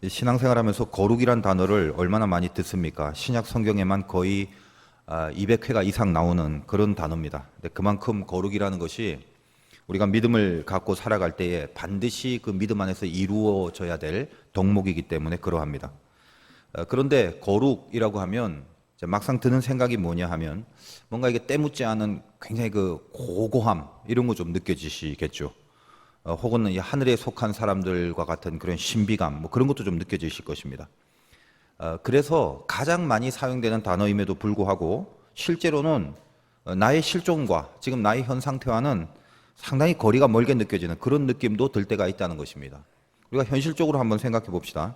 신앙생활하면서 거룩이란 단어를 얼마나 많이 듣습니까? 신약 성경에만 거의 200회가 이상 나오는 그런 단어입니다. 근데 그만큼 거룩이라는 것이 우리가 믿음을 갖고 살아갈 때에 반드시 그 믿음 안에서 이루어져야 될 덕목이기 때문에 그러합니다. 그런데 거룩이라고 하면 막상 드는 생각이 뭐냐 하면 뭔가 이게 때묻지 않은 굉장히 그 고고함 이런 거 좀 느껴지시겠죠. 혹은 이 하늘에 속한 사람들과 같은 그런 신비감 뭐 그런 것도 좀 느껴지실 것입니다. 그래서 가장 많이 사용되는 단어임에도 불구하고 실제로는 나의 실존과 지금 나의 현 상태와는 상당히 거리가 멀게 느껴지는 그런 느낌도 들 때가 있다는 것입니다. 우리가 현실적으로 한번 생각해 봅시다.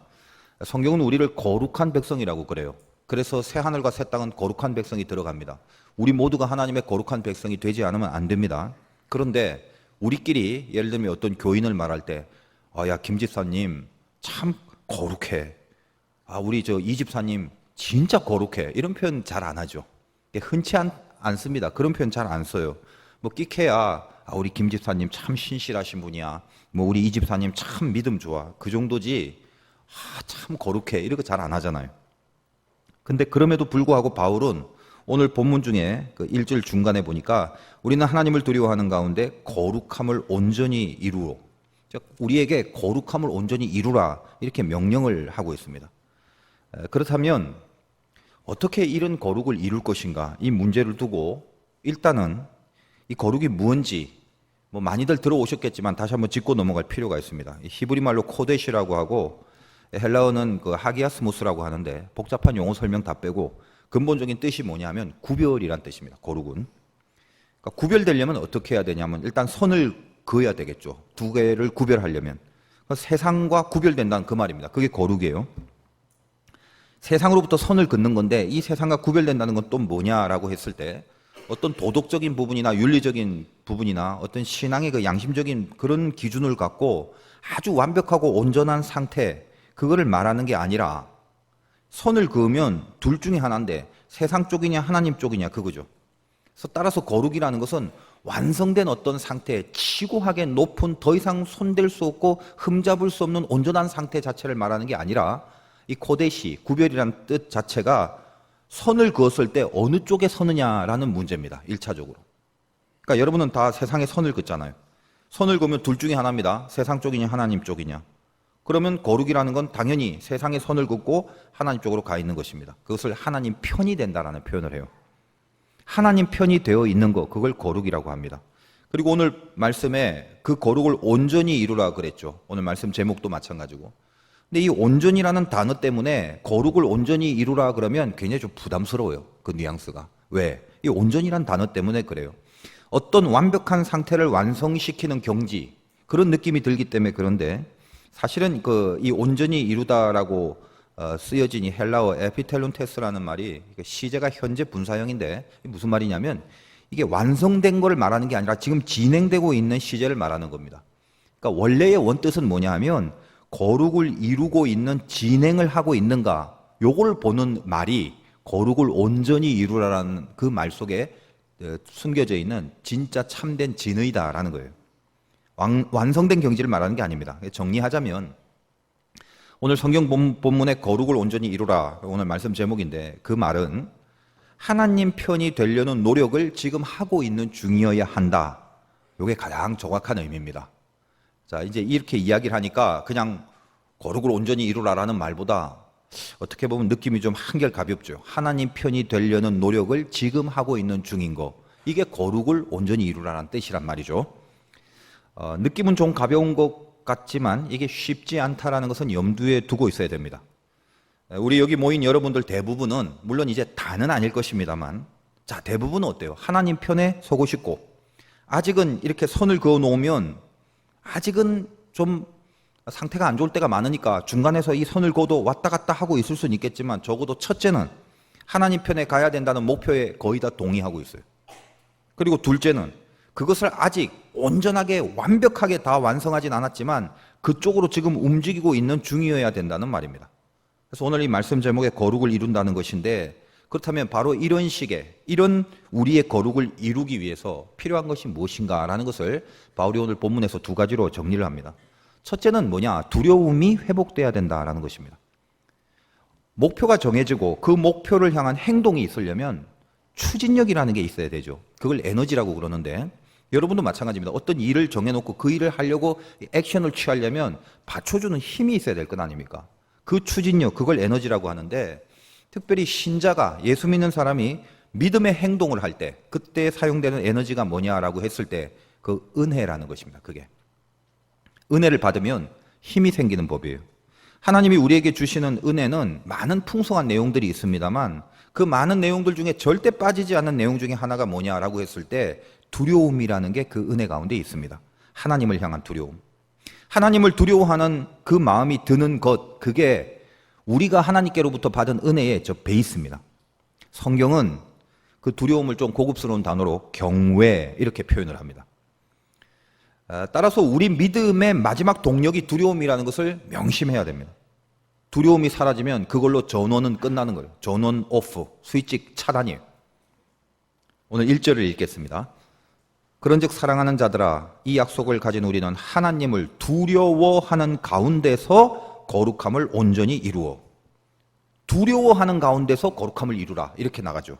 성경은 우리를 거룩한 백성이라고 그래요. 그래서 새 하늘과 새 땅은 거룩한 백성이 들어갑니다. 우리 모두가 하나님의 거룩한 백성이 되지 않으면 안 됩니다. 그런데 우리끼리 예를 들면 어떤 교인을 말할 때, 야, 김 집사님 참 거룩해. 우리 이 집사님 진짜 거룩해. 이런 표현 잘 안 하죠. 흔치 않습니다. 그런 표현 잘 안 써요. 뭐 끼케야, 우리 김 집사님 참 신실하신 분이야. 뭐 우리 이 집사님 참 믿음 좋아. 그 정도지. 참 거룩해. 이런 거 잘 안 하잖아요. 근데 그럼에도 불구하고 바울은 오늘 본문 중에 그 1절 중간에 보니까 우리는 하나님을 두려워하는 가운데 거룩함을 온전히 이루어. 즉 우리에게 거룩함을 온전히 이루라 이렇게 명령을 하고 있습니다. 그렇다면 어떻게 이런 거룩을 이룰 것인가 이 문제를 두고 일단은 이 거룩이 무엇인지 뭐 많이들 들어오셨겠지만 다시 한번 짚고 넘어갈 필요가 있습니다. 히브리 말로 코데시라고 하고 헬라어는 그 하기아스모스라고 하는데 복잡한 용어 설명 다 빼고 근본적인 뜻이 뭐냐면 구별이란 뜻입니다. 거룩은. 그러니까 구별되려면 어떻게 해야 되냐면 일단 선을 그어야 되겠죠. 두 개를 구별하려면. 그러니까 세상과 구별된다는 그 말입니다. 그게 거룩이에요. 세상으로부터 선을 긋는 건데 이 세상과 구별된다는 건 또 뭐냐라고 했을 때 어떤 도덕적인 부분이나 윤리적인 부분이나 어떤 신앙의 그 양심적인 그런 기준을 갖고 아주 완벽하고 온전한 상태 그거를 말하는 게 아니라 선을 그으면 둘 중에 하나인데 세상 쪽이냐 하나님 쪽이냐 그거죠. 그래서 따라서 거룩이라는 것은 완성된 어떤 상태, 치고하게 높은 더 이상 손댈 수 없고 흠잡을 수 없는 온전한 상태 자체를 말하는 게 아니라 이 코데시, 구별이라는 뜻 자체가 선을 그었을 때 어느 쪽에 서느냐라는 문제입니다. 1차적으로. 그러니까 여러분은 다 세상에 선을 긋잖아요. 선을 그으면 둘 중에 하나입니다. 세상 쪽이냐 하나님 쪽이냐. 그러면 거룩이라는 건 당연히 세상에 선을 긋고 하나님 쪽으로 가 있는 것입니다. 그것을 하나님 편이 된다라는 표현을 해요. 하나님 편이 되어 있는 것, 그걸 거룩이라고 합니다. 그리고 오늘 말씀에 그 거룩을 온전히 이루라 그랬죠. 오늘 말씀 제목도 마찬가지고. 근데 이 온전이라는 단어 때문에 거룩을 온전히 이루라 그러면 굉장히 좀 부담스러워요. 그 뉘앙스가. 왜? 이 온전이라는 단어 때문에 그래요. 어떤 완벽한 상태를 완성시키는 경지, 그런 느낌이 들기 때문에 그런데 사실은 이 온전히 이루다라고 쓰여진 이 헬라어 에피텔론테스라는 말이 시제가 현재 분사형인데 무슨 말이냐면 이게 완성된 거를 말하는 게 아니라 지금 진행되고 있는 시제를 말하는 겁니다. 그러니까 원래의 원뜻은 뭐냐 하면 거룩을 이루고 있는 진행을 하고 있는가 요걸 보는 말이 거룩을 온전히 이루라라는 그 말 속에 숨겨져 있는 진짜 참된 진의다라는 거예요. 완성된 경지를 말하는 게 아닙니다. 정리하자면 오늘 성경 본문의 거룩을 온전히 이루라 오늘 말씀 제목인데 그 말은 하나님 편이 되려는 노력을 지금 하고 있는 중이어야 한다. 이게 가장 정확한 의미입니다. 자, 이제 이렇게 이야기를 하니까 그냥 거룩을 온전히 이루라라는 말보다 어떻게 보면 느낌이 좀 한결 가볍죠. 하나님 편이 되려는 노력을 지금 하고 있는 중인 거. 이게 거룩을 온전히 이루라는 뜻이란 말이죠. 느낌은 좀 가벼운 것 같지만 이게 쉽지 않다라는 것은 염두에 두고 있어야 됩니다. 우리 여기 모인 여러분들 대부분은 물론 이제 다는 아닐 것입니다만 자, 대부분은 어때요? 하나님 편에 서고 싶고 아직은 이렇게 선을 그어 놓으면 아직은 좀 상태가 안 좋을 때가 많으니까 중간에서 이 선을 그어도 왔다 갔다 하고 있을 수는 있겠지만 적어도 첫째는 하나님 편에 가야 된다는 목표에 거의 다 동의하고 있어요. 그리고 둘째는 그것을 아직 온전하게 완벽하게 다 완성하진 않았지만 그쪽으로 지금 움직이고 있는 중이어야 된다는 말입니다. 그래서 오늘 이 말씀 제목에 거룩을 이룬다는 것인데 그렇다면 바로 이런 식의 이런 우리의 거룩을 이루기 위해서 필요한 것이 무엇인가라는 것을 바울이 오늘 본문에서 두 가지로 정리를 합니다. 첫째는 뭐냐? 두려움이 회복돼야 된다라는 것입니다. 목표가 정해지고 그 목표를 향한 행동이 있으려면 추진력이라는 게 있어야 되죠. 그걸 에너지라고 그러는데 여러분도 마찬가지입니다. 어떤 일을 정해놓고 그 일을 하려고 액션을 취하려면 받쳐주는 힘이 있어야 될 것 아닙니까? 그 추진력, 그걸 에너지라고 하는데 특별히 신자가 예수 믿는 사람이 믿음의 행동을 할 때 그때 사용되는 에너지가 뭐냐라고 했을 때 그 은혜라는 것입니다. 그게 은혜를 받으면 힘이 생기는 법이에요. 하나님이 우리에게 주시는 은혜는 많은 풍성한 내용들이 있습니다만 그 많은 내용들 중에 절대 빠지지 않는 내용 중에 하나가 뭐냐라고 했을 때 두려움이라는 게 그 은혜 가운데 있습니다. 하나님을 향한 두려움. 하나님을 두려워하는 그 마음이 드는 것, 그게 우리가 하나님께로부터 받은 은혜의 저 베이스입니다. 성경은 그 두려움을 좀 고급스러운 단어로 경외 이렇게 표현을 합니다. 따라서 우리 믿음의 마지막 동력이 두려움이라는 것을 명심해야 됩니다. 두려움이 사라지면 그걸로 전원은 끝나는 거예요. 전원 오프, 스위치 차단이에요. 오늘 1절을 읽겠습니다. 그런즉 사랑하는 자들아, 이 약속을 가진 우리는 하나님을 두려워하는 가운데서 거룩함을 온전히 이루어. 두려워하는 가운데서 거룩함을 이루라. 이렇게 나가죠.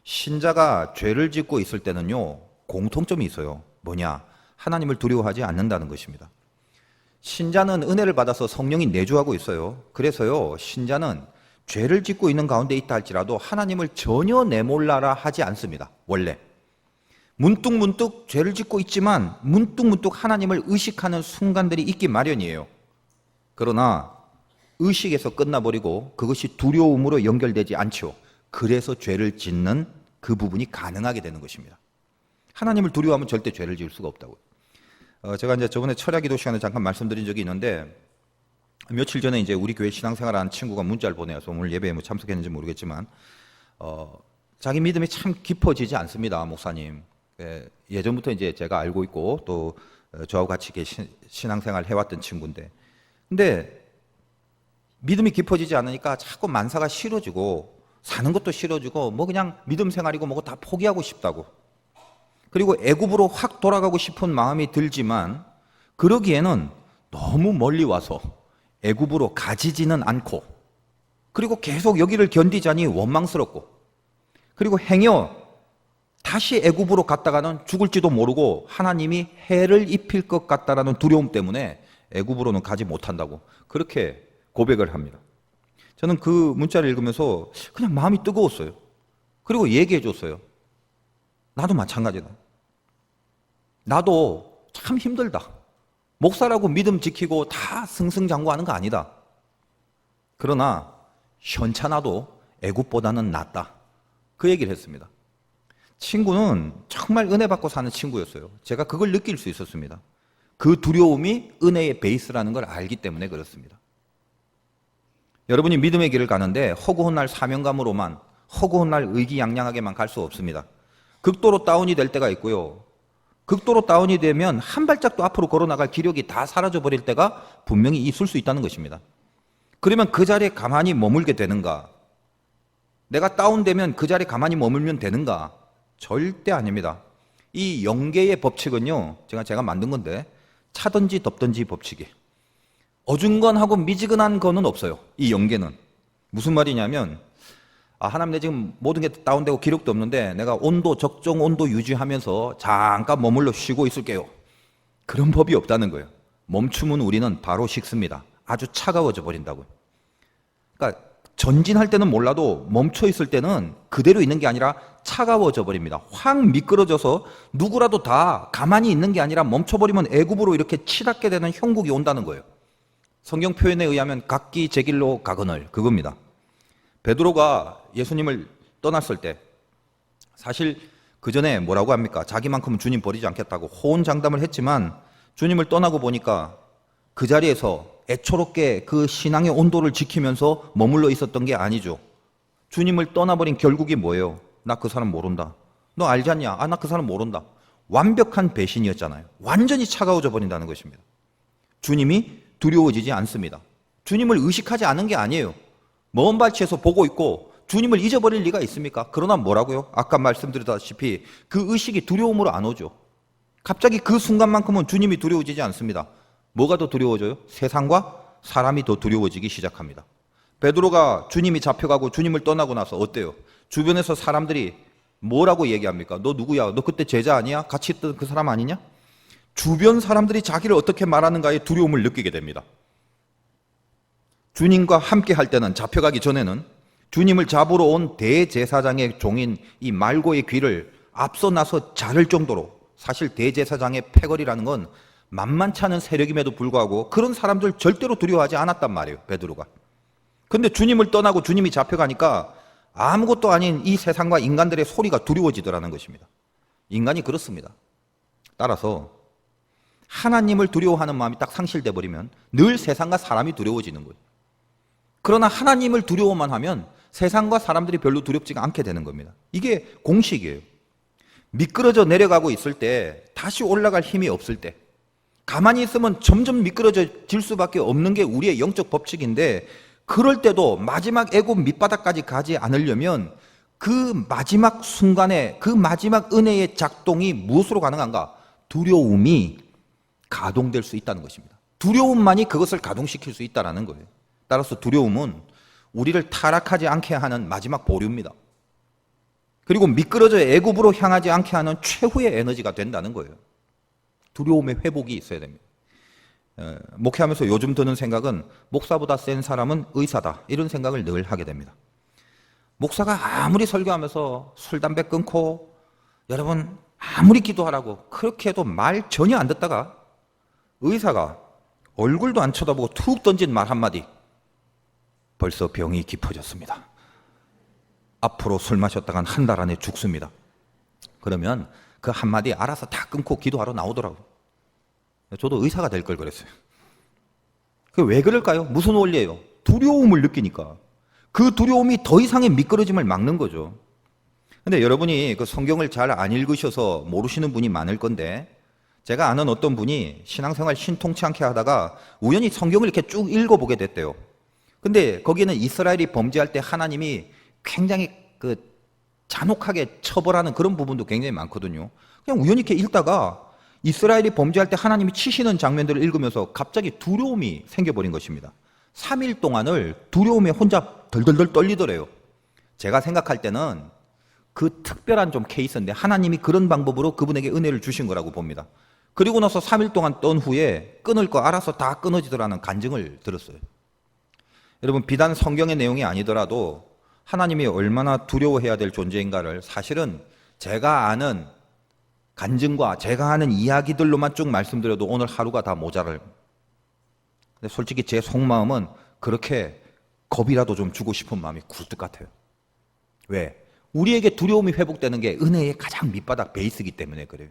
신자가 죄를 짓고 있을 때는요, 공통점이 있어요. 뭐냐? 하나님을 두려워하지 않는다는 것입니다. 신자는 은혜를 받아서 성령이 내주하고 있어요. 그래서요, 신자는 죄를 짓고 있는 가운데 있다 할지라도 하나님을 전혀 내몰라라 하지 않습니다. 원래. 문득문득 죄를 짓고 있지만 문득문득 하나님을 의식하는 순간들이 있기 마련이에요. 그러나 의식에서 끝나버리고 그것이 두려움으로 연결되지 않죠. 그래서 죄를 짓는 그 부분이 가능하게 되는 것입니다. 하나님을 두려워하면 절대 죄를 지을 수가 없다고요. 제가 이제 저번에 철야 기도 시간에 잠깐 말씀드린 적이 있는데 며칠 전에 이제 우리 교회 신앙생활하는 친구가 문자를 보내서 오늘 예배에 뭐 참석했는지 모르겠지만 자기 믿음이 참 깊어지지 않습니다, 목사님. 예전부터 이제 제가 알고 있고 또 저하고 같이 신앙생활 해왔던 친구인데, 근데 믿음이 깊어지지 않으니까 자꾸 만사가 싫어지고 사는 것도 싫어지고 뭐 그냥 믿음 생활이고 뭐고 다 포기하고 싶다고. 그리고 애굽으로 확 돌아가고 싶은 마음이 들지만 그러기에는 너무 멀리 와서 애굽으로 가지지는 않고 그리고 계속 여기를 견디자니 원망스럽고 그리고 행여 다시 애굽으로 갔다가는 죽을지도 모르고 하나님이 해를 입힐 것 같다라는 두려움 때문에 애굽으로는 가지 못한다고 그렇게 고백을 합니다. 저는 그 문자를 읽으면서 그냥 마음이 뜨거웠어요. 그리고 얘기해 줬어요. 나도 마찬가지다. 나도 참 힘들다. 목사라고 믿음 지키고 다 승승장구하는 거 아니다. 그러나 현찮아도 애굽보다는 낫다. 그 얘기를 했습니다. 친구는 정말 은혜 받고 사는 친구였어요. 제가 그걸 느낄 수 있었습니다. 그 두려움이 은혜의 베이스라는 걸 알기 때문에 그렇습니다. 여러분이 믿음의 길을 가는데 허구한 날 사명감으로만, 허구한 날 의기양양하게만 갈 수 없습니다. 극도로 다운이 될 때가 있고요. 극도로 다운이 되면 한 발짝도 앞으로 걸어나갈 기력이 다 사라져버릴 때가 분명히 있을 수 있다는 것입니다. 그러면 그 자리에 가만히 머물게 되는가? 내가 다운되면 그 자리에 가만히 머물면 되는가? 절대 아닙니다. 이 영계의 법칙은요, 제가 만든 건데 차든지 덮든지 법칙이 어중간하고 미지근한 거는 없어요. 이 영계는 무슨 말이냐면 하나님 내 지금 모든 게 다운되고 기력도 없는데 내가 적정 온도 유지하면서 잠깐 머물러 쉬고 있을게요. 그런 법이 없다는 거예요. 멈추면 우리는 바로 식습니다. 아주 차가워져 버린다고요. 그러니까 전진할 때는 몰라도 멈춰 있을 때는 그대로 있는 게 아니라 차가워져 버립니다. 확 미끄러져서 누구라도 다 가만히 있는 게 아니라 멈춰버리면 애굽으로 이렇게 치닫게 되는 형국이 온다는 거예요. 성경 표현에 의하면 각기 제 길로 가거늘, 그겁니다. 베드로가 예수님을 떠났을 때 사실 그 전에 뭐라고 합니까? 자기만큼은 주님 버리지 않겠다고 호언장담을 했지만 주님을 떠나고 보니까 그 자리에서 애초롭게 그 신앙의 온도를 지키면서 머물러 있었던 게 아니죠. 주님을 떠나버린 결국이 뭐예요? 나 그 사람 모른다. 너 알지 않냐? 나 그 사람 모른다. 완벽한 배신이었잖아요. 완전히 차가워져 버린다는 것입니다. 주님이 두려워지지 않습니다. 주님을 의식하지 않은 게 아니에요. 먼 발치에서 보고 있고 주님을 잊어버릴 리가 있습니까? 그러나 뭐라고요? 아까 말씀드렸다시피 그 의식이 두려움으로 안 오죠. 갑자기 그 순간만큼은 주님이 두려워지지 않습니다. 뭐가 더 두려워져요? 세상과 사람이 더 두려워지기 시작합니다. 베드로가 주님이 잡혀가고 주님을 떠나고 나서 어때요? 주변에서 사람들이 뭐라고 얘기합니까? 너 누구야? 너 그때 제자 아니야? 같이 있던 그 사람 아니냐? 주변 사람들이 자기를 어떻게 말하는가에 두려움을 느끼게 됩니다. 주님과 함께 할 때는, 잡혀가기 전에는 주님을 잡으러 온 대제사장의 종인 이 말고의 귀를 앞서 나서 자를 정도로, 사실 대제사장의 패거리라는 건 만만치 않은 세력임에도 불구하고 그런 사람들 절대로 두려워하지 않았단 말이에요, 베드로가. 근데 주님을 떠나고 주님이 잡혀가니까 아무것도 아닌 이 세상과 인간들의 소리가 두려워지더라는 것입니다. 인간이 그렇습니다. 따라서 하나님을 두려워하는 마음이 딱 상실돼 버리면 늘 세상과 사람이 두려워지는 거예요. 그러나 하나님을 두려워만 하면 세상과 사람들이 별로 두렵지가 않게 되는 겁니다. 이게 공식이에요. 미끄러져 내려가고 있을 때, 다시 올라갈 힘이 없을 때, 가만히 있으면 점점 미끄러질 수밖에 없는 게 우리의 영적 법칙인데, 그럴 때도 마지막 애굽 밑바닥까지 가지 않으려면 그 마지막 순간에 그 마지막 은혜의 작동이 무엇으로 가능한가? 두려움이 가동될 수 있다는 것입니다. 두려움만이 그것을 가동시킬 수 있다는 거예요. 따라서 두려움은 우리를 타락하지 않게 하는 마지막 보류입니다. 그리고 미끄러져 애굽으로 향하지 않게 하는 최후의 에너지가 된다는 거예요. 두려움의 회복이 있어야 됩니다. 목회하면서 요즘 드는 생각은 목사보다 센 사람은 의사다, 이런 생각을 늘 하게 됩니다. 목사가 아무리 설교하면서 술, 담배 끊고 여러분 아무리 기도하라고 그렇게 해도 말 전혀 안 듣다가 의사가 얼굴도 안 쳐다보고 툭 던진 말 한마디, 벌써 병이 깊어졌습니다. 앞으로 술 마셨다간 한 달 안에 죽습니다. 그러면 그 한마디 알아서 다 끊고 기도하러 나오더라고요. 저도 의사가 될 걸 그랬어요. 왜 그럴까요? 무슨 원리예요? 두려움을 느끼니까. 그 두려움이 더 이상의 미끄러짐을 막는 거죠. 근데 여러분이 그 성경을 잘 안 읽으셔서 모르시는 분이 많을 건데, 제가 아는 어떤 분이 신앙생활 신통치 않게 하다가 우연히 성경을 이렇게 쭉 읽어보게 됐대요. 근데 거기에는 이스라엘이 범죄할 때 하나님이 굉장히 잔혹하게 처벌하는 그런 부분도 굉장히 많거든요. 그냥 우연히 이렇게 읽다가 이스라엘이 범죄할 때 하나님이 치시는 장면들을 읽으면서 갑자기 두려움이 생겨버린 것입니다. 3일 동안을 두려움에 혼자 덜덜덜 떨리더래요. 제가 생각할 때는 그 특별한 좀 케이스인데 하나님이 그런 방법으로 그분에게 은혜를 주신 거라고 봅니다. 그리고 나서 3일 동안 떤 후에 끊을 거 알아서 다 끊어지더라는 간증을 들었어요. 여러분, 비단 성경의 내용이 아니더라도 하나님이 얼마나 두려워해야 될 존재인가를 사실은 제가 아는 간증과 제가 하는 이야기들로만 쭉 말씀드려도 오늘 하루가 다 모자랄. 근데 솔직히 제 속마음은 그렇게 겁이라도 좀 주고 싶은 마음이 굴뚝 같아요. 왜? 우리에게 두려움이 회복되는 게 은혜의 가장 밑바닥 베이스이기 때문에 그래요.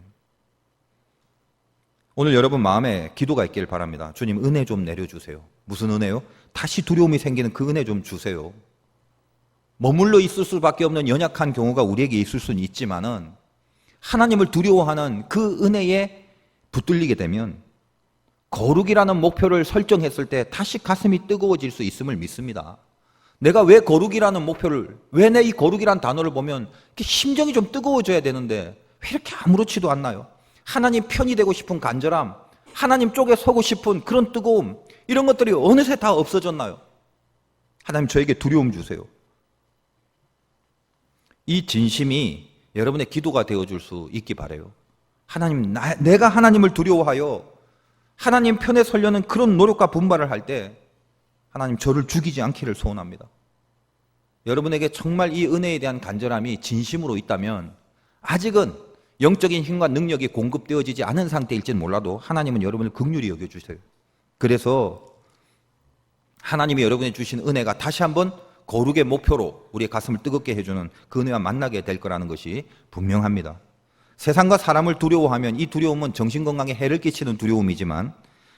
오늘 여러분 마음에 기도가 있길 바랍니다. 주님, 은혜 좀 내려주세요. 무슨 은혜요? 다시 두려움이 생기는 그 은혜 좀 주세요. 머물러 있을 수밖에 없는 연약한 경우가 우리에게 있을 수는 있지만은 하나님을 두려워하는 그 은혜에 붙들리게 되면 거룩이라는 목표를 설정했을 때 다시 가슴이 뜨거워질 수 있음을 믿습니다. 내가 왜 거룩이라는 목표를, 왜 내 이 거룩이라는 단어를 보면 심정이 좀 뜨거워져야 되는데 왜 이렇게 아무렇지도 않나요? 하나님 편이 되고 싶은 간절함, 하나님 쪽에 서고 싶은 그런 뜨거움, 이런 것들이 어느새 다 없어졌나요? 하나님, 저에게 두려움 주세요. 이 진심이 여러분의 기도가 되어줄 수 있기 바라요. 하나님, 내가 하나님을 두려워하여 하나님 편에 서려는 그런 노력과 분발을 할 때 하나님, 저를 죽이지 않기를 소원합니다. 여러분에게 정말 이 은혜에 대한 간절함이 진심으로 있다면 아직은 영적인 힘과 능력이 공급되어지지 않은 상태일지는 몰라도 하나님은 여러분을 긍휼히 여겨주세요. 그래서 하나님이 여러분이 주신 은혜가 다시 한번 거룩의 목표로 우리의 가슴을 뜨겁게 해주는 그 은혜와 만나게 될 거라는 것이 분명합니다. 세상과 사람을 두려워하면 이 두려움은 정신건강에 해를 끼치는 두려움이지만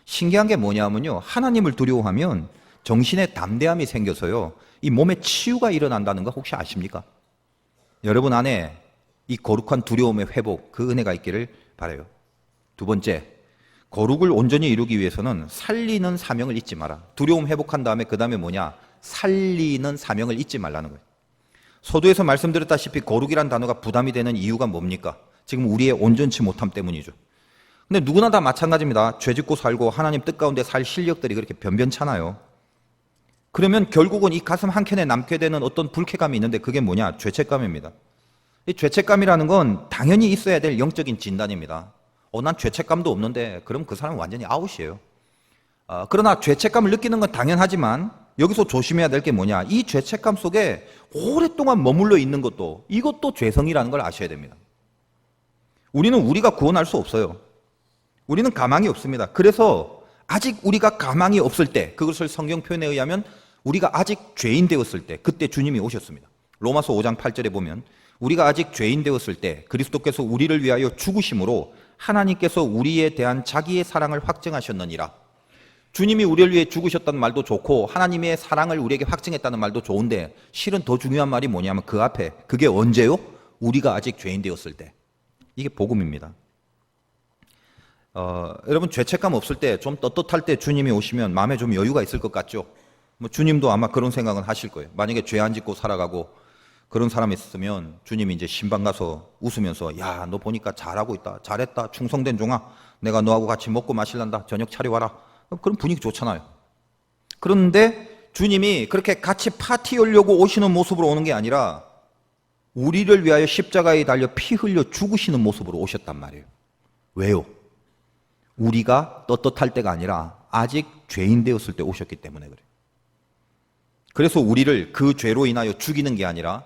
신기한 게 뭐냐면요, 하나님을 두려워하면 정신에 담대함이 생겨서요, 이 몸에 치유가 일어난다는 거 혹시 아십니까? 여러분 안에 이 거룩한 두려움의 회복, 그 은혜가 있기를 바라요. 두 번째, 거룩을 온전히 이루기 위해서는 살리는 사명을 잊지 마라. 두려움 회복한 다음에 그 다음에 뭐냐? 살리는 사명을 잊지 말라는 거예요. 서두에서 말씀드렸다시피 거룩이란 단어가 부담이 되는 이유가 뭡니까? 지금 우리의 온전치 못함 때문이죠. 근데 누구나 다 마찬가지입니다. 죄 짓고 살고 하나님 뜻 가운데 살 실력들이 그렇게 변변찮아요. 그러면 결국은 이 가슴 한켠에 남게 되는 어떤 불쾌감이 있는데 그게 뭐냐? 죄책감입니다. 이 죄책감이라는 건 당연히 있어야 될 영적인 진단입니다. 난 죄책감도 없는데 그럼 그 사람은 완전히 아웃이에요. 그러나 죄책감을 느끼는 건 당연하지만 여기서 조심해야 될 게 뭐냐? 이 죄책감 속에 오랫동안 머물러 있는 것도 이것도 죄성이라는 걸 아셔야 됩니다. 우리는 우리가 구원할 수 없어요. 우리는 가망이 없습니다. 그래서 아직 우리가 가망이 없을 때, 그것을 성경 표현에 의하면 우리가 아직 죄인 되었을 때, 그때 주님이 오셨습니다. 로마서 5장 8절에 보면 우리가 아직 죄인 되었을 때 그리스도께서 우리를 위하여 죽으심으로 하나님께서 우리에 대한 자기의 사랑을 확증하셨느니라. 주님이 우리를 위해 죽으셨다는 말도 좋고 하나님의 사랑을 우리에게 확증했다는 말도 좋은데 실은 더 중요한 말이 뭐냐면 그 앞에, 그게 언제요? 우리가 아직 죄인 되었을 때. 이게 복음입니다. 여러분 죄책감 없을 때, 좀 떳떳할 때 주님이 오시면 마음에 좀 여유가 있을 것 같죠? 주님도 아마 그런 생각은 하실 거예요. 만약에 죄 안 짓고 살아가고 그런 사람이 있으면 주님이 이제 신방 가서 웃으면서 야, 너 보니까 잘하고 있다, 잘했다, 충성된 종아, 내가 너하고 같이 먹고 마실란다, 저녁 차려와라. 그런 분위기 좋잖아요. 그런데 주님이 그렇게 같이 파티 열려고 오시는 모습으로 오는 게 아니라 우리를 위하여 십자가에 달려 피 흘려 죽으시는 모습으로 오셨단 말이에요. 왜요? 우리가 떳떳할 때가 아니라 아직 죄인 되었을 때 오셨기 때문에 그래요. 그래서 우리를 그 죄로 인하여 죽이는 게 아니라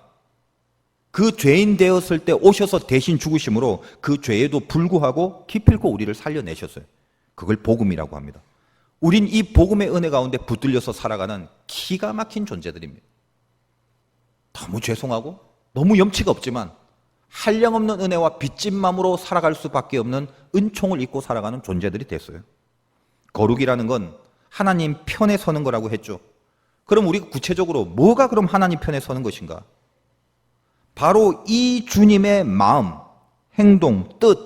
그 죄인 되었을 때 오셔서 대신 죽으심으로 그 죄에도 불구하고 기필코 우리를 살려내셨어요. 그걸 복음이라고 합니다. 우린 이 복음의 은혜 가운데 붙들려서 살아가는 기가 막힌 존재들입니다. 너무 죄송하고 너무 염치가 없지만 한량없는 은혜와 빚진 마음으로 살아갈 수밖에 없는 은총을 입고 살아가는 존재들이 됐어요. 거룩이라는 건 하나님 편에 서는 거라고 했죠. 그럼 우리가 구체적으로 뭐가 그럼 하나님 편에 서는 것인가? 바로 이 주님의 마음, 행동, 뜻,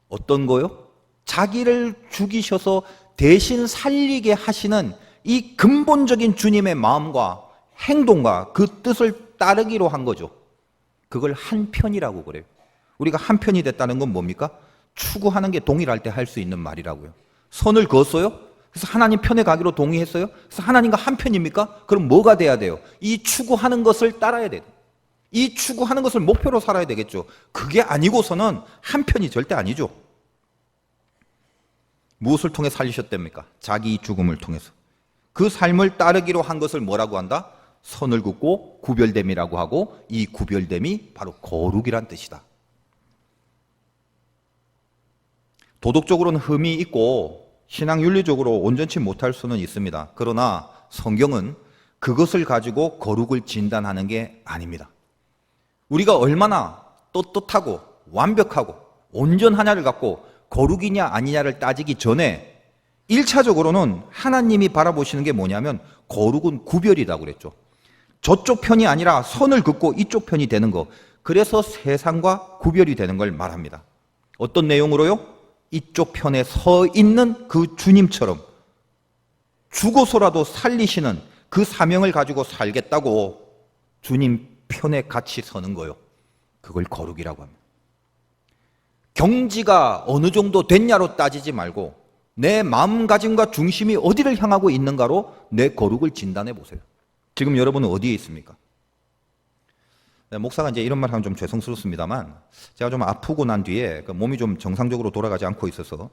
어떤 거요? 자기를 죽이셔서 대신 살리게 하시는 이 근본적인 주님의 마음과 행동과 그 뜻을 따르기로 한 거죠. 그걸 한편이라고 그래요. 우리가 한편이 됐다는 건 뭡니까? 추구하는 게 동일할 때 할 수 있는 말이라고요. 선을 그었어요? 그래서 하나님 편에 가기로 동의했어요? 그래서 하나님과 한편입니까? 그럼 뭐가 돼야 돼요? 이 추구하는 것을 따라야 돼요. 이 추구하는 것을 목표로 살아야 되겠죠. 그게 아니고서는 한편이 절대 아니죠. 무엇을 통해 살리셨답니까? 자기 죽음을 통해서. 그 삶을 따르기로 한 것을 뭐라고 한다? 선을 긋고 구별됨이라고 하고, 이 구별됨이 바로 거룩이란 뜻이다. 도덕적으로는 흠이 있고 신앙 윤리적으로 온전치 못할 수는 있습니다. 그러나 성경은 그것을 가지고 거룩을 진단하는 게 아닙니다. 우리가 얼마나 떳떳하고 완벽하고 온전하냐를 갖고 거룩이냐 아니냐를 따지기 전에 1차적으로는 하나님이 바라보시는 게 뭐냐면 거룩은 구별이라고 그랬죠. 저쪽 편이 아니라 선을 긋고 이쪽 편이 되는 거. 그래서 세상과 구별이 되는 걸 말합니다. 어떤 내용으로요? 이쪽 편에 서 있는 그 주님처럼 죽어서라도 살리시는 그 사명을 가지고 살겠다고 주님 편에 같이 서는 거요. 그걸 거룩이라고 합니다. 경지가 어느 정도 됐냐로 따지지 말고 내 마음가짐과 중심이 어디를 향하고 있는가로 내 거룩을 진단해 보세요. 지금 여러분은 어디에 있습니까? 목사가 이제 이런 말 하면 좀 죄송스럽습니다만 제가 좀 아프고 난 뒤에 몸이 좀 정상적으로 돌아가지 않고 있어서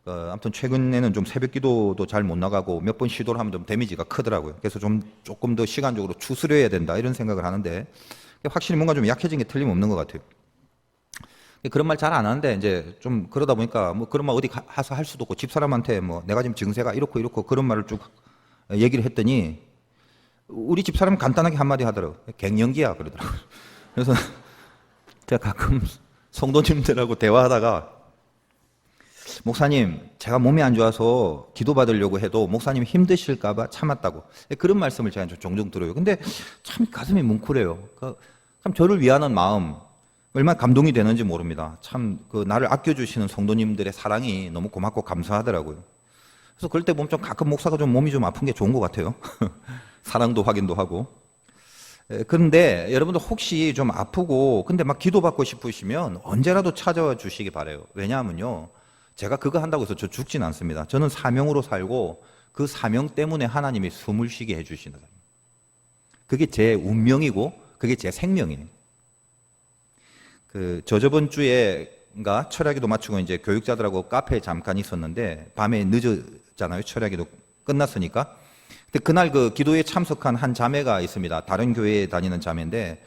아무튼 최근에는 좀 새벽 기도도 잘 못 나가고 몇 번 시도를 하면 좀 데미지가 크더라고요. 그래서 조금 더 시간적으로 추스려야 된다 이런 생각을 하는데 확실히 뭔가 좀 약해진 게 틀림없는 것 같아요. 그런 말 잘 안 하는데 이제 좀 그러다 보니까 뭐 그런 말 어디 가서 할 수도 없고 집사람한테 뭐 내가 지금 증세가 이렇고 그런 말을 쭉 얘기를 했더니 우리 집사람은 간단하게 한마디 하더라고요. 갱년기야 그러더라고요. 그래서 제가 가끔 성도님들하고 대화하다가 목사님 제가 몸이 안 좋아서 기도받으려고 해도 목사님 힘드실까 봐 참았다고 그런 말씀을 제가 종종 들어요. 근데 참 가슴이 뭉클해요. 참 저를 위하는 마음 얼마나 감동이 되는지 모릅니다. 참 나를 아껴주시는 성도님들의 사랑이 너무 고맙고 감사하더라고요. 그래서 그럴 때 보면 좀 가끔 목사가 좀 몸이 좀 아픈 게 좋은 것 같아요. 사랑도 확인도 하고. 그런데 여러분들 혹시 좀 아프고 근데 막 기도받고 싶으시면 언제라도 찾아와 주시기 바라요. 왜냐하면요. 제가 그거 한다고 해서 저 죽진 않습니다. 저는 사명으로 살고 그 사명 때문에 하나님이 숨을 쉬게 해주시는 거예요. 그게 제 운명이고 그게 제 생명이에요. 저번 주에인가 철야기도 마치고 이제 교육자들하고 카페에 잠깐 있었는데 밤에 늦었잖아요. 철야기도 끝났으니까. 근데 그날 그 기도에 참석한 한 자매가 있습니다. 다른 교회에 다니는 자매인데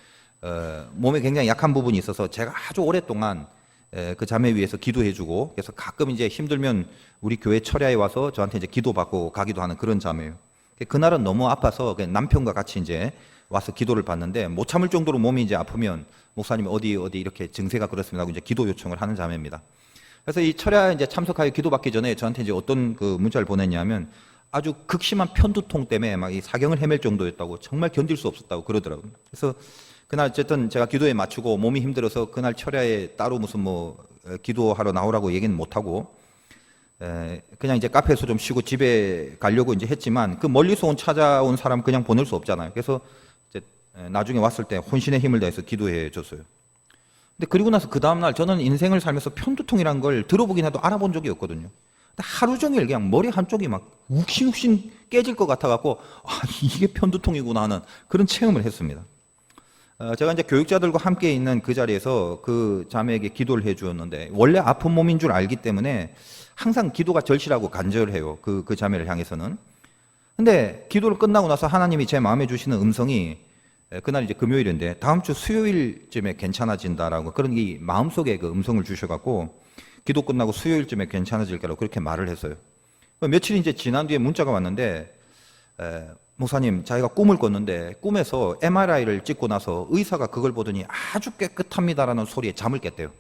몸에 굉장히 약한 부분이 있어서 제가 아주 오랫동안 그 자매 위해서 기도해주고 그래서 가끔 이제 힘들면 우리 교회 철야에 와서 저한테 이제 기도받고 가기도 하는 그런 자매예요. 그날은 너무 아파서 남편과 같이 이제 와서 기도를 받는데 못 참을 정도로 몸이 이제 아프면 목사님이 어디 이렇게 증세가 그렇습니다 하고 이제 기도 요청을 하는 자매입니다. 그래서 이 철야 이제 참석하여 기도받기 전에 저한테 이제 어떤 그 문자를 보냈냐면 아주 극심한 편두통 때문에 막 이 사경을 헤맬 정도였다고 정말 견딜 수 없었다고 그러더라고요. 그래서 그날 어쨌든 제가 기도에 맞추고 몸이 힘들어서 그날 철야에 따로 무슨 뭐 기도하러 나오라고 얘기는 못하고 그냥 이제 카페에서 좀 쉬고 집에 가려고 이제 했지만 그 멀리서 찾아온 사람 그냥 보낼 수 없잖아요. 그래서 이제 나중에 왔을 때 혼신의 힘을 다해서 기도해 줬어요. 근데 그리고 나서 그 다음날 저는 인생을 살면서 편두통이란 걸 들어보긴 해도 알아본 적이 없거든요. 근데 하루 종일 그냥 머리 한쪽이 막 욱신욱신 깨질 것 같아갖고 이게 편두통이구나 하는 그런 체험을 했습니다. 제가 이제 교육자들과 함께 있는 그 자리에서 그 자매에게 기도를 해 주었는데 원래 아픈 몸인 줄 알기 때문에 항상 기도가 절실하고 간절해요. 그 자매를 향해서는. 근데 기도를 끝나고 나서 하나님이 제 마음에 주시는 음성이 그날 이제 금요일인데 다음 주 수요일쯤에 괜찮아진다라고 그런 이 마음속에 그 음성을 주셔갖고 기도 끝나고 수요일쯤에 괜찮아질 거라고 그렇게 말을 했어요. 며칠이 이제 지난 뒤에 문자가 왔는데 목사님 자기가 꿈을 꿨는데 꿈에서 MRI를 찍고 나서 의사가 그걸 보더니 아주 깨끗합니다라는 소리에 잠을 깼대요.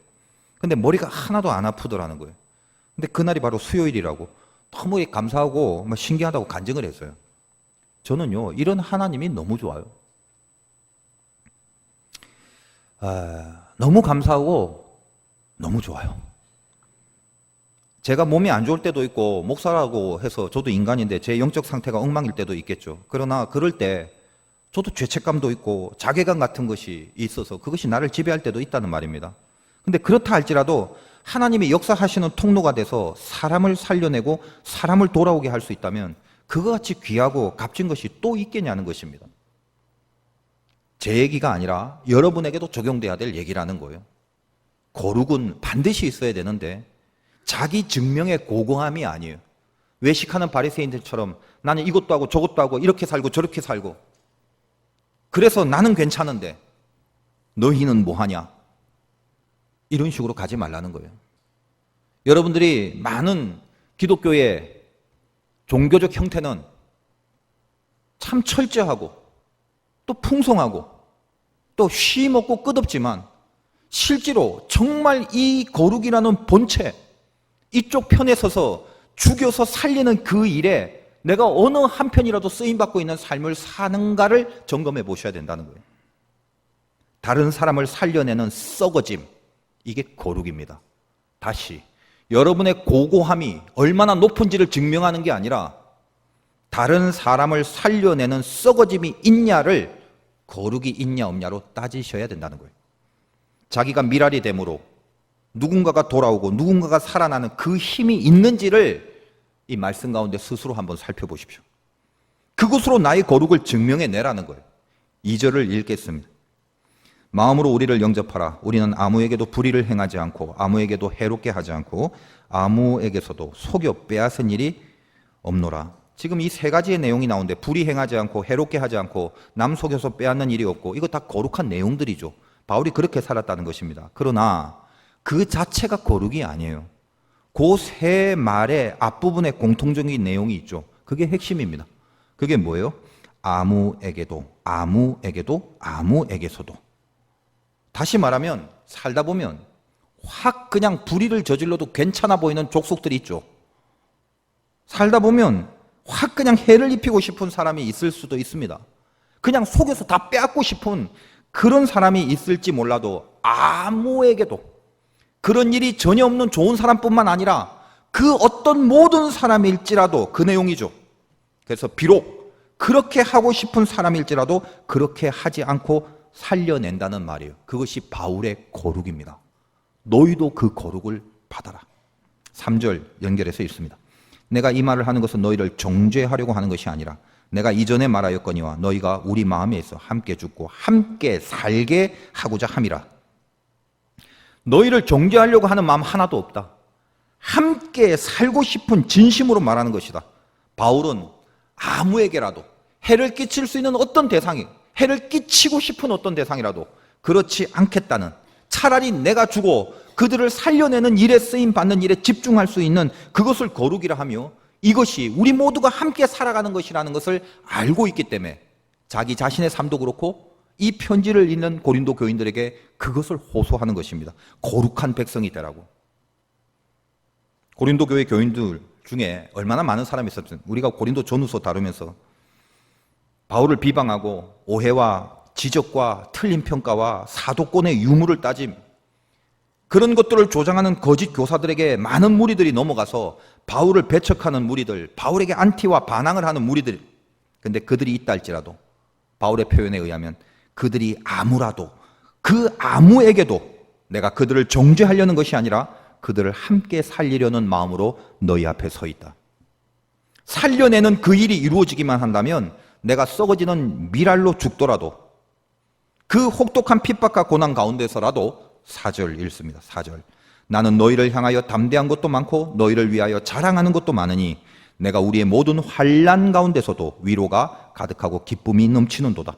근데 머리가 하나도 안 아프더라는 거예요. 근데 그날이 바로 수요일이라고 너무 감사하고 신기하다고 간증을 했어요. 저는요 이런 하나님이 너무 좋아요. 너무 감사하고 너무 좋아요. 제가 몸이 안 좋을 때도 있고 목사라고 해서 저도 인간인데 제 영적 상태가 엉망일 때도 있겠죠. 그러나 그럴 때 저도 죄책감도 있고 자괴감 같은 것이 있어서 그것이 나를 지배할 때도 있다는 말입니다. 근데 그렇다 할지라도 하나님이 역사하시는 통로가 돼서 사람을 살려내고 사람을 돌아오게 할 수 있다면 그거 같이 귀하고 값진 것이 또 있겠냐는 것입니다. 제 얘기가 아니라 여러분에게도 적용돼야 될 얘기라는 거예요. 거룩은 반드시 있어야 되는데 자기 증명의 고고함이 아니에요. 외식하는 바리새인들처럼 나는 이것도 하고 저것도 하고 이렇게 살고 저렇게 살고 그래서 나는 괜찮은데 너희는 뭐하냐? 이런 식으로 가지 말라는 거예요. 여러분들이 많은 기독교의 종교적 형태는 참 철저하고 또 풍성하고 또 쉼없고 끝없지만 실제로 정말 이 거룩이라는 본체 이쪽 편에 서서 죽여서 살리는 그 일에 내가 어느 한편이라도 쓰임받고 있는 삶을 사는가를 점검해 보셔야 된다는 거예요. 다른 사람을 살려내는 썩어짐, 이게 거룩입니다. 다시 여러분의 고고함이 얼마나 높은지를 증명하는 게 아니라 다른 사람을 살려내는 썩어짐이 있냐를 거룩이 있냐 없냐로 따지셔야 된다는 거예요. 자기가 미랄이 됨으로 누군가가 돌아오고 누군가가 살아나는 그 힘이 있는지를 이 말씀 가운데 스스로 한번 살펴보십시오. 그것으로 나의 거룩을 증명해 내라는 거예요. 2절을 읽겠습니다. 마음으로 우리를 영접하라. 우리는 아무에게도 불의를 행하지 않고 아무에게도 해롭게 하지 않고 아무에게서도 속여 빼앗은 일이 없노라. 지금 이 세 가지의 내용이 나오는데 불의 행하지 않고 해롭게 하지 않고 남 속여서 빼앗는 일이 없고 이거 다 거룩한 내용들이죠. 바울이 그렇게 살았다는 것입니다. 그러나 그 자체가 거룩이 아니에요. 그 세 말의 앞부분에 공통적인 내용이 있죠. 그게 핵심입니다. 그게 뭐예요? 아무에게도, 아무에게도, 아무에게서도. 다시 말하면 살다 보면 확 그냥 불의를 저질러도 괜찮아 보이는 족속들이 있죠. 살다 보면 확 그냥 해를 입히고 싶은 사람이 있을 수도 있습니다. 그냥 속여서 다 빼앗고 싶은 그런 사람이 있을지 몰라도 아무에게도 그런 일이 전혀 없는 좋은 사람뿐만 아니라 그 어떤 모든 사람일지라도 그 내용이죠. 그래서 비록 그렇게 하고 싶은 사람일지라도 그렇게 하지 않고 살려낸다는 말이에요. 그것이 바울의 거룩입니다. 너희도 그 거룩을 받아라. 3절 연결해서 읽습니다. 내가 이 말을 하는 것은 너희를 정죄하려고 하는 것이 아니라 내가 이전에 말하였거니와 너희가 우리 마음에 있어 함께 죽고 함께 살게 하고자 함이라. 너희를 정죄하려고 하는 마음 하나도 없다. 함께 살고 싶은 진심으로 말하는 것이다. 바울은 아무에게라도 해를 끼칠 수 있는 어떤 대상이, 해를 끼치고 싶은 어떤 대상이라도 그렇지 않겠다는, 차라리 내가 죽어 그들을 살려내는 일에 쓰임 받는 일에 집중할 수 있는 그것을 거룩이라 하며, 이것이 우리 모두가 함께 살아가는 것이라는 것을 알고 있기 때문에 자기 자신의 삶도 그렇고 이 편지를 읽는 고린도 교인들에게 그것을 호소하는 것입니다. 거룩한 백성이 되라고. 고린도 교회 교인들 중에 얼마나 많은 사람이 있었든, 우리가 고린도 전후서 다루면서 바울을 비방하고 오해와 지적과 틀린 평가와 사도권의 유무를 따짐, 그런 것들을 조장하는 거짓 교사들에게 많은 무리들이 넘어가서 바울을 배척하는 무리들, 바울에게 안티와 반항을 하는 무리들, 근데 그들이 있다 할지라도 바울의 표현에 의하면 그들이 아무라도, 그 아무에게도 내가 그들을 정죄하려는 것이 아니라 그들을 함께 살리려는 마음으로 너희 앞에 서 있다. 살려내는 그 일이 이루어지기만 한다면 내가 썩어지는 미랄로 죽더라도, 그 혹독한 핍박과 고난 가운데서라도 4절 읽습니다. 4절. 나는 너희를 향하여 담대한 것도 많고 너희를 위하여 자랑하는 것도 많으니 내가 우리의 모든 환난 가운데서도 위로가 가득하고 기쁨이 넘치는도다.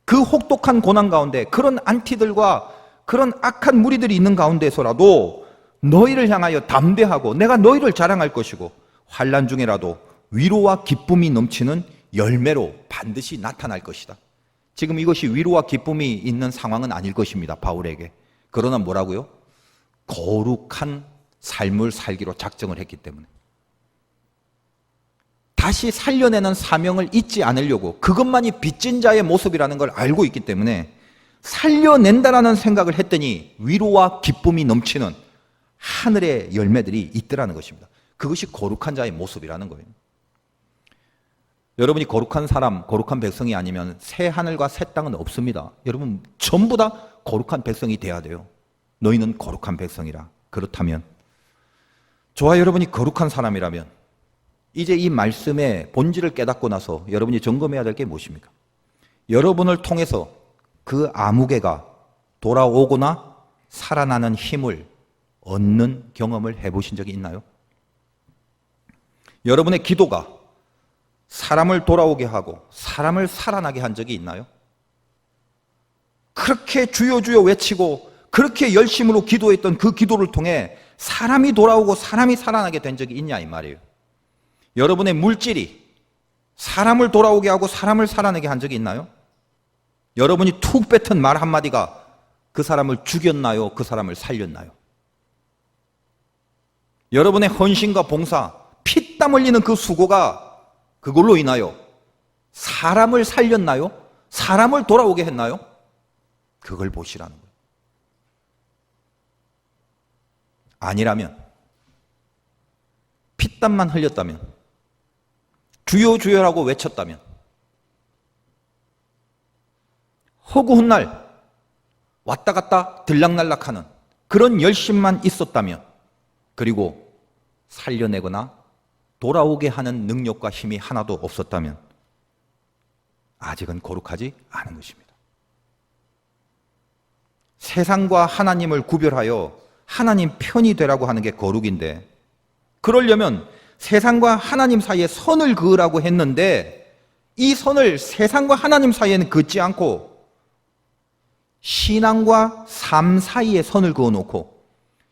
그 혹독한 고난 가운데 그런 안티들과 그런 악한 무리들이 있는 가운데서라도 너희를 향하여 담대하고 내가 너희를 자랑할 것이고, 환난 중에라도 위로와 기쁨이 넘치는 열매로 반드시 나타날 것이다. 지금 이것이 위로와 기쁨이 있는 상황은 아닐 것입니다, 바울에게. 그러나 뭐라고요? 거룩한 삶을 살기로 작정을 했기 때문에. 다시 살려내는 사명을 잊지 않으려고, 그것만이 빚진 자의 모습이라는 걸 알고 있기 때문에 살려낸다라는 생각을 했더니 위로와 기쁨이 넘치는 하늘의 열매들이 있더라는 것입니다. 그것이 거룩한 자의 모습이라는 거예요. 여러분이 거룩한 사람, 거룩한 백성이 아니면 새 하늘과 새 땅은 없습니다. 여러분 전부 다 거룩한 백성이 돼야 돼요. 너희는 거룩한 백성이라. 그렇다면, 저와 여러분이 거룩한 사람이라면 이제 이 말씀의 본질을 깨닫고 나서 여러분이 점검해야 될 게 무엇입니까? 여러분을 통해서 그 아무개가 돌아오거나 살아나는 힘을 얻는 경험을 해보신 적이 있나요? 여러분의 기도가 사람을 돌아오게 하고 사람을 살아나게 한 적이 있나요? 그렇게 주여 주여 외치고 그렇게 열심으로 기도했던 그 기도를 통해 사람이 돌아오고 사람이 살아나게 된 적이 있냐 이 말이에요. 여러분의 물질이 사람을 돌아오게 하고 사람을 살아나게 한 적이 있나요? 여러분이 툭 뱉은 말 한마디가 그 사람을 죽였나요? 그 사람을 살렸나요? 여러분의 헌신과 봉사, 피땀 흘리는 그 수고가 그걸로 인하여 사람을 살렸나요? 사람을 돌아오게 했나요? 그걸 보시라는 거예요. 아니라면, 피땀만 흘렸다면, 주여 주여라고 외쳤다면, 허구한 날 왔다 갔다 들락날락하는 그런 열심만 있었다면, 그리고 살려내거나 돌아오게 하는 능력과 힘이 하나도 없었다면 아직은 거룩하지 않은 것입니다. 세상과 하나님을 구별하여 하나님 편이 되라고 하는 게 거룩인데, 그러려면 세상과 하나님 사이에 선을 그으라고 했는데 이 선을 세상과 하나님 사이에는 긋지 않고 신앙과 삶 사이에 선을 그어놓고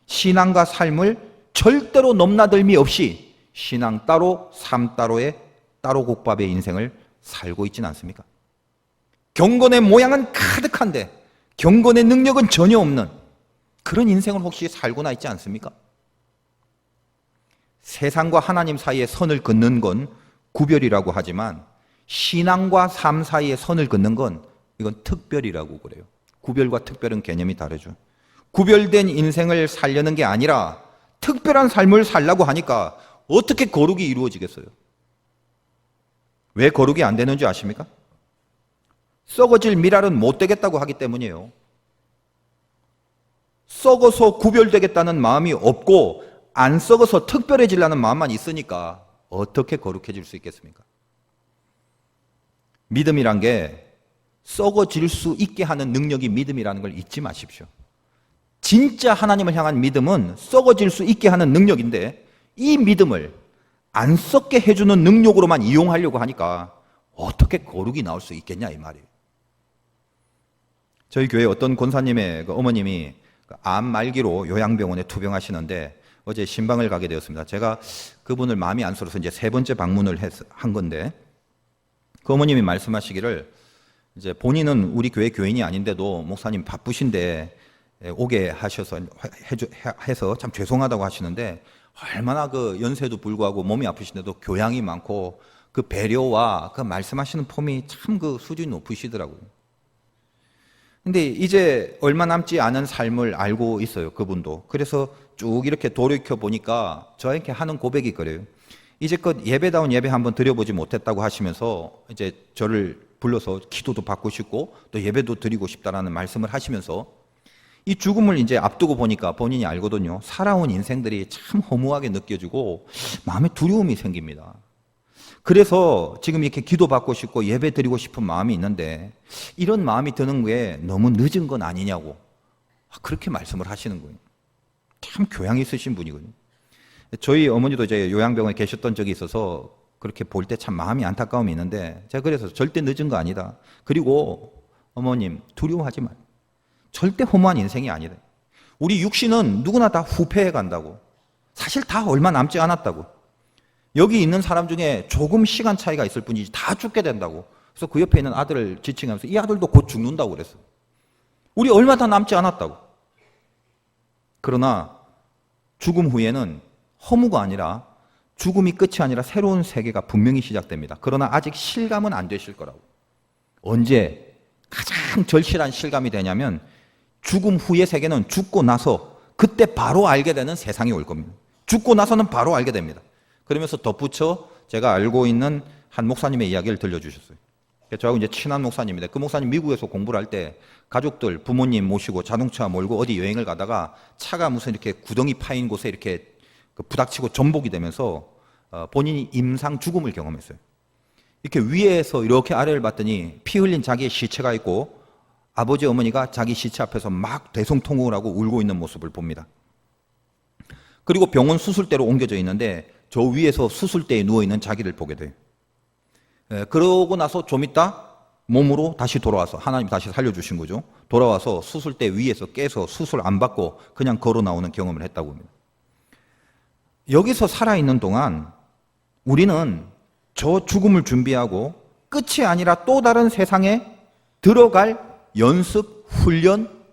신앙과 삶을 절대로 넘나들미 없이 신앙 따로 삶 따로의 따로 국밥의 인생을 살고 있지는 않습니까? 경건의 모양은 가득한데 경건의 능력은 전혀 없는 그런 인생을 혹시 살고나 있지 않습니까? 세상과 하나님 사이에 선을 긋는 건 구별이라고 하지만 신앙과 삶 사이에 선을 긋는 건 이건 특별이라고 그래요. 구별과 특별은 개념이 다르죠. 구별된 인생을 살려는 게 아니라 특별한 삶을 살라고 하니까 어떻게 거룩이 이루어지겠어요? 왜 거룩이 안 되는 줄 아십니까? 썩어질 미랄은 못 되겠다고 하기 때문이에요. 썩어서 구별되겠다는 마음이 없고 안 썩어서 특별해지려는 마음만 있으니까 어떻게 거룩해질 수 있겠습니까? 믿음이란 게 썩어질 수 있게 하는 능력이 믿음이라는 걸 잊지 마십시오. 진짜 하나님을 향한 믿음은 썩어질 수 있게 하는 능력인데 이 믿음을 안 썩게 해주는 능력으로만 이용하려고 하니까 어떻게 거룩이 나올 수 있겠냐 이 말이에요. 저희 교회 어떤 권사님의 어머님이 암 말기로 요양병원에 투병하시는데 어제 신방을 가게 되었습니다. 제가 그분을 마음이 안쓰러워서 이제 세 번째 방문을 한 건데 그 어머님이 말씀하시기를 이제 본인은 우리 교회 교인이 아닌데도 목사님 바쁘신데 오게 해서 참 죄송하다고 하시는데 얼마나 그 연세도 불구하고 몸이 아프신데도 교양이 많고 그 배려와 그 말씀하시는 폼이 참 그 수준이 높으시더라고요. 근데 이제 얼마 남지 않은 삶을 알고 있어요, 그분도. 그래서 쭉 이렇게 돌이켜 보니까 저에게 하는 고백이 그래요. 이제껏 예배다운 예배 한번 드려보지 못했다고 하시면서 이제 저를 불러서 기도도 받고 싶고 또 예배도 드리고 싶다라는 말씀을 하시면서 이 죽음을 이제 앞두고 보니까 본인이 알거든요. 살아온 인생들이 참 허무하게 느껴지고 마음에 두려움이 생깁니다. 그래서 지금 이렇게 기도받고 싶고 예배 드리고 싶은 마음이 있는데 이런 마음이 드는 게 너무 늦은 건 아니냐고 그렇게 말씀을 하시는 거예요. 참 교양 있으신 분이거든요. 저희 어머니도 이제 요양병원에 계셨던 적이 있어서 그렇게 볼 때 참 마음이 안타까움이 있는데 제가 그래서 절대 늦은 거 아니다. 그리고 어머님 두려워하지 마. 절대 허무한 인생이 아니다. 우리 육신은 누구나 다 후패해 간다고. 사실 다 얼마 남지 않았다고. 여기 있는 사람 중에 조금 시간 차이가 있을 뿐이지 다 죽게 된다고. 그래서 그 옆에 있는 아들을 지칭하면서 이 아들도 곧 죽는다고 그랬어요. 우리 얼마 다 남지 않았다고. 그러나 죽음 후에는 허무가 아니라 죽음이 끝이 아니라 새로운 세계가 분명히 시작됩니다. 그러나 아직 실감은 안 되실 거라고. 언제 가장 절실한 실감이 되냐면 죽음 후의 세계는 죽고 나서 그때 바로 알게 되는 세상이 올 겁니다. 죽고 나서는 바로 알게 됩니다. 그러면서 덧붙여 제가 알고 있는 한 목사님의 이야기를 들려주셨어요. 저하고 이제 친한 목사님인데 그 목사님 미국에서 공부를 할 때 가족들, 부모님 모시고 자동차 몰고 어디 여행을 가다가 차가 무슨 이렇게 구덩이 파인 곳에 이렇게 부닥치고 전복이 되면서 본인이 임상 죽음을 경험했어요. 이렇게 위에서 이렇게 아래를 봤더니 피 흘린 자기의 시체가 있고 아버지 어머니가 자기 시체 앞에서 막 대성통곡을 하고 울고 있는 모습을 봅니다. 그리고 병원 수술대로 옮겨져 있는데 저 위에서 수술대에 누워있는 자기를 보게 돼요. 그러고 나서 좀 있다 몸으로 다시 돌아와서 하나님 다시 살려주신 거죠. 돌아와서 수술대 위에서 깨서 수술 안 받고 그냥 걸어 나오는 경험을 했다고 합니다. 여기서 살아있는 동안 우리는 저 죽음을 준비하고 끝이 아니라 또 다른 세상에 들어갈 연습, 훈련,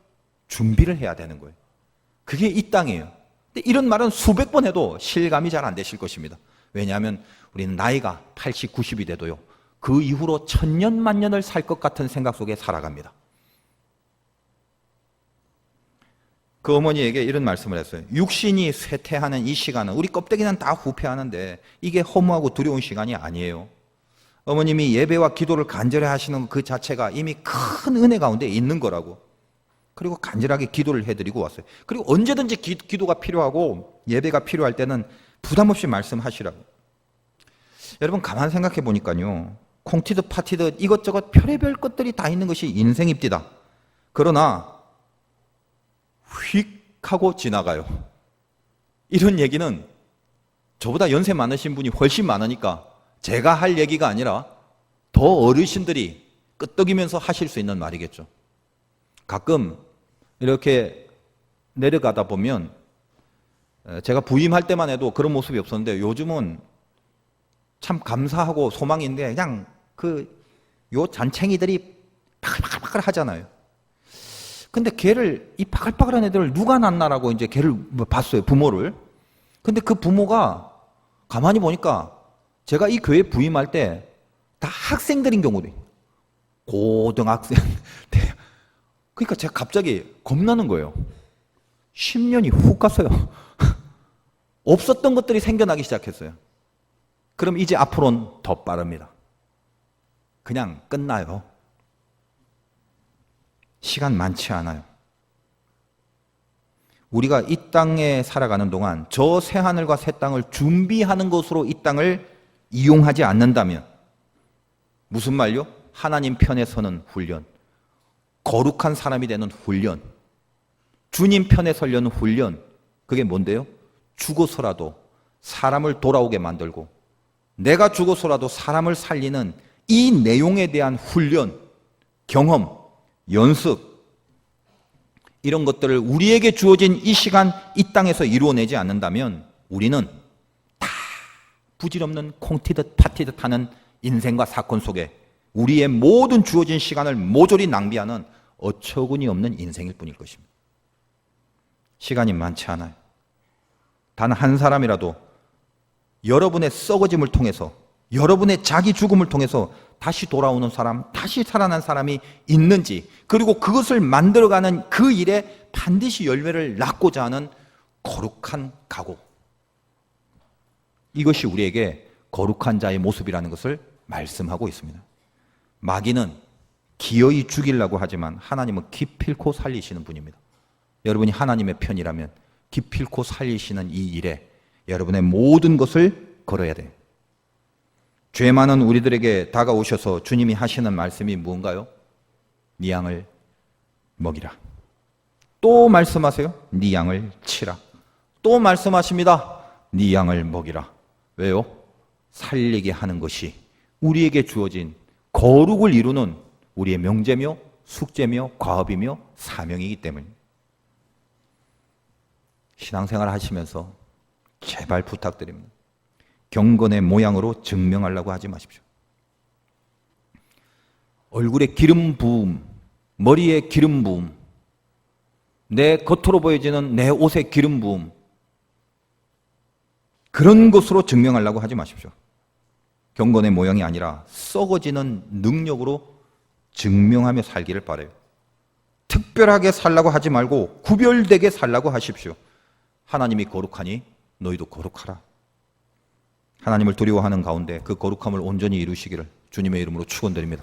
준비를 해야 되는 거예요. 그게 이 땅이에요. 근데 이런 말은 수백 번 해도 실감이 잘 안 되실 것입니다. 왜냐하면 우리는 나이가 80, 90이 돼도요. 그 이후로 천년 만년을 살 것 같은 생각 속에 살아갑니다. 그 어머니에게 이런 말씀을 했어요. 육신이 쇠퇴하는 이 시간은 우리 껍데기는 다 후패하는데 이게 허무하고 두려운 시간이 아니에요. 어머님이 예배와 기도를 간절히 하시는 그 자체가 이미 큰 은혜 가운데 있는 거라고. 그리고 간절하게 기도를 해드리고 왔어요. 그리고 언제든지 기도가 필요하고 예배가 필요할 때는 부담 없이 말씀하시라고. 여러분 가만 생각해 보니까요. 콩티듯 파티듯 이것저것 별의별 것들이 다 있는 것이 인생입디다. 그러나 휙 하고 지나가요. 이런 얘기는 저보다 연세 많으신 분이 훨씬 많으니까 제가 할 얘기가 아니라 더 어르신들이 끄떡이면서 하실 수 있는 말이겠죠. 가끔 이렇게 내려가다 보면 제가 부임할 때만 해도 그런 모습이 없었는데 요즘은 참 감사하고 소망인데 그냥 요 잔챙이들이 바글바글 하잖아요. 근데 걔를 이 바글바글한 애들을 누가 낳나라고 이제 걔를 봤어요, 부모를. 근데 그 부모가 가만히 보니까 제가 이 교회 부임할 때 다 학생들인 경우도 있어요. 고등학생. 그러니까 제가 갑자기 겁나는 거예요. 10년이 훅 갔어요. 없었던 것들이 생겨나기 시작했어요. 그럼 이제 앞으로는 더 빠릅니다. 그냥 끝나요. 시간 많지 않아요. 우리가 이 땅에 살아가는 동안 저 새하늘과 새 땅을 준비하는 것으로 이 땅을 이용하지 않는다면, 무슨 말요? 하나님 편에 서는 훈련, 거룩한 사람이 되는 훈련, 주님 편에 서려는 훈련, 그게 뭔데요? 죽어서라도 사람을 돌아오게 만들고 내가 죽어서라도 사람을 살리는 이 내용에 대한 훈련, 경험, 연습, 이런 것들을 우리에게 주어진 이 시간, 이 땅에서 이루어내지 않는다면 우리는 다 부질없는 콩튀듯 파튀듯 하는 인생과 사건 속에 우리의 모든 주어진 시간을 모조리 낭비하는 어처구니 없는 인생일 뿐일 것입니다. 시간이 많지 않아요. 단 한 사람이라도 여러분의 썩어짐을 통해서, 여러분의 자기 죽음을 통해서 다시 돌아오는 사람, 다시 살아난 사람이 있는지, 그리고 그것을 만들어가는 그 일에 반드시 열매를 낳고자 하는 거룩한 각오, 이것이 우리에게 거룩한 자의 모습이라는 것을 말씀하고 있습니다. 마귀는 기어이 죽이려고 하지만 하나님은 기필코 살리시는 분입니다. 여러분이 하나님의 편이라면 기필코 살리시는 이 일에 여러분의 모든 것을 걸어야 돼요. 죄 많은 우리들에게 다가오셔서 주님이 하시는 말씀이 무언가요? 네 양을 먹이라. 또 말씀하세요. 네 양을 치라. 또 말씀하십니다. 네 양을 먹이라. 왜요? 살리게 하는 것이 우리에게 주어진 거룩을 이루는 우리의 명제며 숙제며 과업이며 사명이기 때문입니다. 신앙생활 하시면서 제발 부탁드립니다. 경건의 모양으로 증명하려고 하지 마십시오. 얼굴에 기름 부음, 머리에 기름 부음, 내 겉으로 보여지는 내 옷에 기름 부음, 그런 것으로 증명하려고 하지 마십시오. 경건의 모양이 아니라 썩어지는 능력으로 증명하며 살기를 바라요. 특별하게 살라고 하지 말고 구별되게 살라고 하십시오. 하나님이 거룩하니 너희도 거룩하라. 하나님을 두려워하는 가운데 그 거룩함을 온전히 이루시기를 주님의 이름으로 축원드립니다.